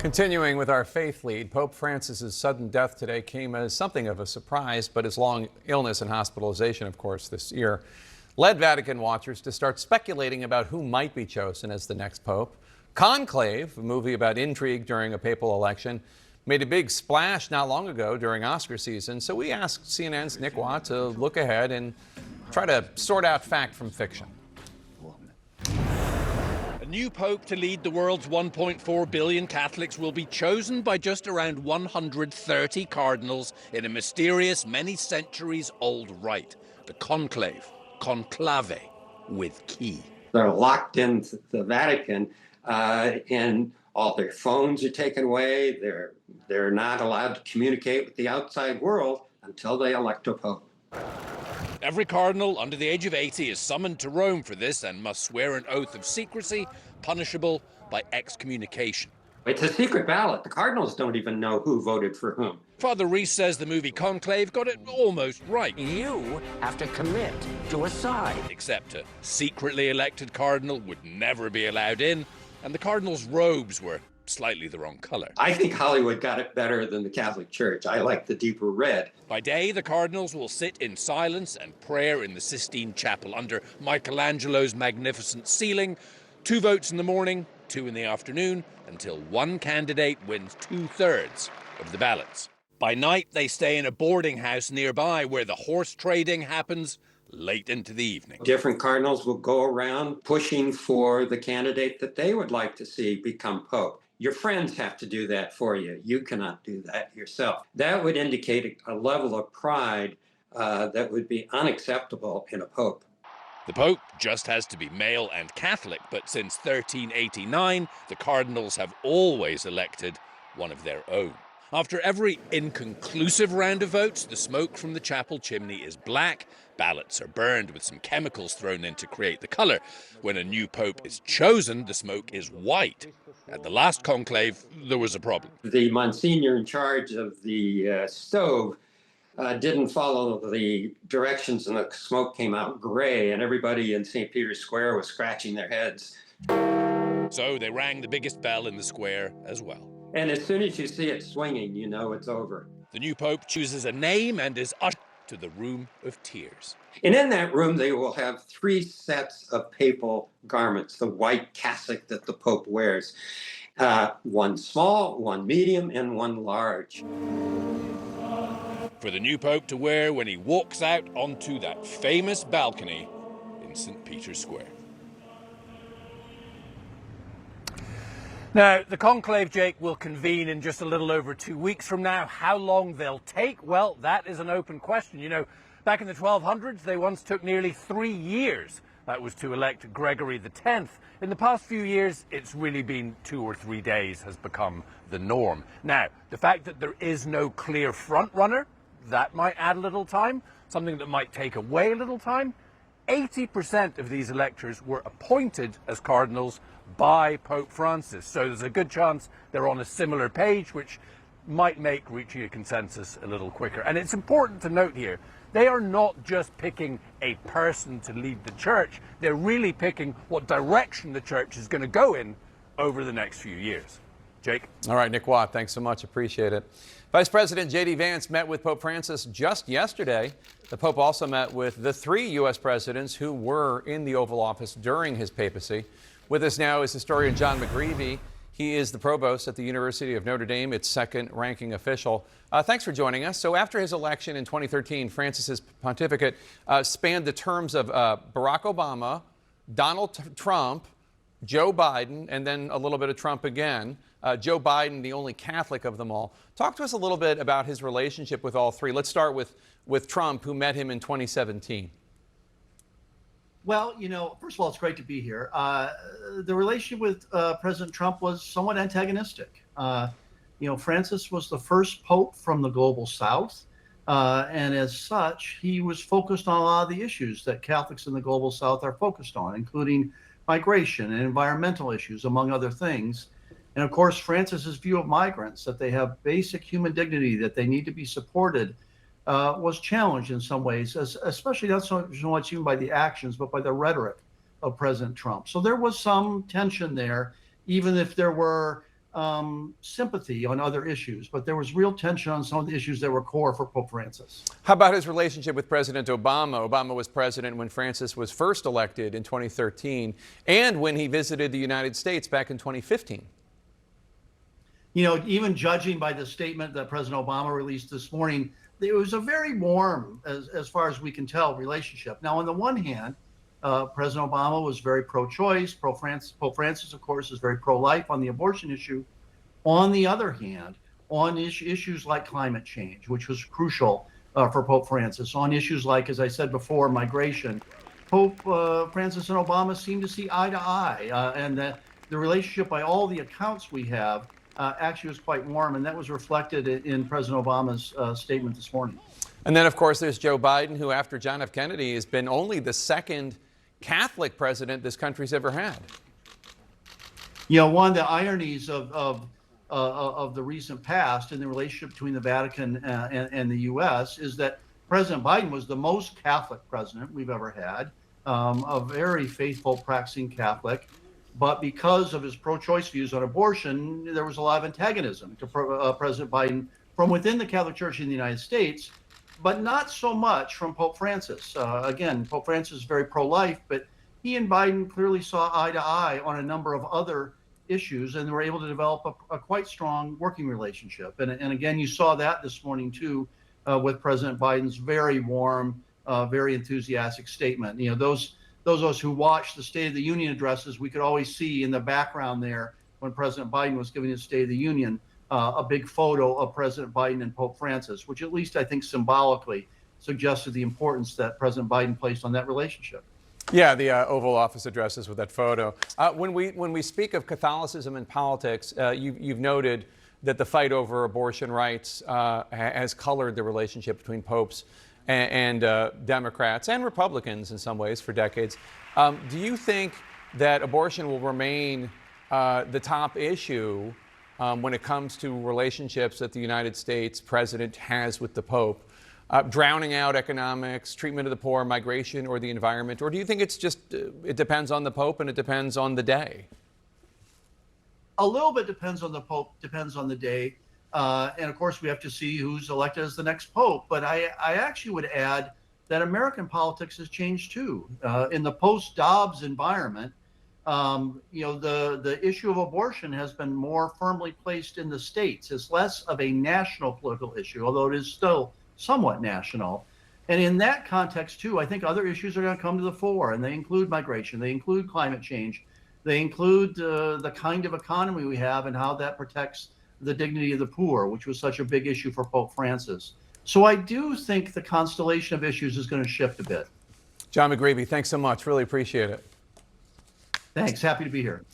Continuing with our faith lead, Pope Francis's sudden death today came as something of a surprise, but his long illness and hospitalization, of course, this year led Vatican watchers to start speculating about who might be chosen as the next pope. Conclave, a movie about intrigue during a papal election, made a big splash not long ago during Oscar season, so we asked CNN's Nick Watt to look ahead and try to sort out fact from fiction. A new pope to lead the world's 1.4 billion Catholics will be chosen by just around 130 cardinals in a mysterious, many centuries old rite, the conclave, conclave, with key. They're locked into the Vatican, and all their phones are taken away. They're not allowed to communicate with the outside world until they elect a pope. Every cardinal under the age of 80 is summoned to Rome for this and must swear an oath of secrecy, punishable by excommunication. It's a secret ballot. The cardinals don't even know who voted for whom. Father Reese says the movie Conclave got it almost right. You have to commit to a side. Except a secretly elected cardinal would never be allowed in, and the cardinals' robes were slightly the wrong color. I think Hollywood got it better than the Catholic Church. I like the deeper red. By day, the cardinals will sit in silence and prayer in the Sistine Chapel under Michelangelo's magnificent ceiling. 2 votes in the morning, 2 in the afternoon, until one candidate wins 2/3 of the ballots. By night, they stay in a boarding house nearby where the horse trading happens late into the evening. Different cardinals will go around pushing for the candidate that they would like to see become pope. Your friends have to do that for you. You cannot do that yourself. That would indicate a level of pride that would be unacceptable in a pope. The Pope just has to be male and Catholic, but since 1389, the cardinals have always elected one of their own. After every inconclusive round of votes, the smoke from the chapel chimney is black. Ballots are burned with some chemicals thrown in to create the color. When a new pope is chosen, the smoke is white. At the last conclave, there was a problem. The Monsignor in charge of the stove didn't follow the directions, and the smoke came out gray, and everybody in St. Peter's Square was scratching their heads. So they rang the biggest bell in the square as well. And as soon as you see it swinging, you know it's over. The new pope chooses a name and is ushered to the Room of Tears. And in that room, they will have 3 sets of papal garments, the white cassock that the Pope wears. 1 small, 1 medium, and 1 large. For the new pope to wear when he walks out onto that famous balcony in St. Peter's Square. Now, the conclave, Jake, will convene in just a little over 2 weeks from now. How long they'll take? Well, that is an open question. You know, back in the 1200s, they once took nearly 3 years. That was to elect Gregory X. In the past few years, it's really been 2 or 3 days has become the norm. Now, the fact that there is no clear front runner, that might add a little time, something that might take away a little time. 80% of these electors were appointed as cardinals by Pope Francis. So there's a good chance they're on a similar page, which might make reaching a consensus a little quicker. And it's important to note here, they are not just picking a person to lead the church, they're really picking what direction the church is going to go in over the next few years. Jake? All right, Nick Watt, thanks so much. Appreciate it. Vice President J.D. Vance met with Pope Francis just yesterday. The Pope also met with the 3 U.S. presidents who were in the Oval Office during his papacy. With us now is historian John McGreevy. He is the provost at the University of Notre Dame, its 2nd-ranking official. Thanks for joining us. So after his election in 2013, Francis's pontificate spanned the terms of Barack Obama, Donald Trump, Joe Biden, and then a little bit of Trump again. Joe Biden, the only Catholic of them all. Talk to us a little bit about his relationship with all 3. Let's start with Trump, who met him in 2017. Well, you know, first of all, it's great to be here. The relationship with President Trump was somewhat antagonistic. You know, Francis was the first pope from the global South. And as such, he was focused on a lot of the issues that Catholics in the global South are focused on, including migration and environmental issues, among other things. And of course, Francis's view of migrants, that they have basic human dignity, that they need to be supported, was challenged in some ways, especially not so much even by the actions, but by the rhetoric of President Trump. So there was some tension there, even if there were sympathy on other issues, but there was real tension on some of the issues that were core for Pope Francis. How about his relationship with President Obama? Obama was president when Francis was first elected in 2013 and when he visited the United States back in 2015. You know, even judging by the statement that President Obama released this morning, it was a very warm, as far as we can tell, relationship. Now, on the one hand, President Obama was very pro-choice. Pope Francis, of course, is very pro-life on the abortion issue. On the other hand, on issues like climate change, which was crucial for Pope Francis, on issues like, as I said before, migration, Pope Francis and Obama seem to see eye to eye, and the relationship, by all the accounts we have, actually was quite warm, and that was reflected in President Obama's statement this morning. And then, of course, there's Joe Biden, who, after John F. Kennedy, has been only the second Catholic president this country's ever had. You know, one of the ironies of the recent past in the relationship between the Vatican and the U.S. is that President Biden was the most Catholic president we've ever had, a very faithful, practicing Catholic. But because of his pro-choice views on abortion, there was a lot of antagonism to President Biden from within the Catholic Church in the United States, but not so much from Pope Francis. Again, Pope Francis is very pro-life, but he and Biden clearly saw eye to eye on a number of other issues, and they were able to develop a quite strong working relationship. And again, you saw that this morning, too, with President Biden's very warm, very enthusiastic statement. You know, those of us who watched the State of the Union addresses, we could always see in the background there when President Biden was giving his State of the Union, a big photo of President Biden and Pope Francis, which at least I think symbolically suggested the importance that President Biden placed on that relationship. Yeah, the Oval Office addresses with that photo. When we speak of Catholicism and politics, you've noted that the fight over abortion rights has colored the relationship between popes and Democrats and Republicans in some ways for decades. Do you think that abortion will remain the top issue when it comes to relationships that the United States president has with the Pope, drowning out economics, treatment of the poor, migration, or the environment? Or do you think it's just, it depends on the Pope and it depends on the day? A little bit depends on the Pope, depends on the day. And of course, we have to see who's elected as the next Pope. But I actually would add that American politics has changed too. In the post-Dobbs environment, the issue of abortion has been more firmly placed in the states. It's less of a national political issue, although it is still somewhat national. And in that context, too, I think other issues are going to come to the fore, and they include migration, they include climate change, they include the kind of economy we have and how that protects the dignity of the poor, which was such a big issue for Pope Francis. So I do think the constellation of issues is going to shift a bit. John McGreevey, thanks so much. Really appreciate it. Thanks. Happy to be here.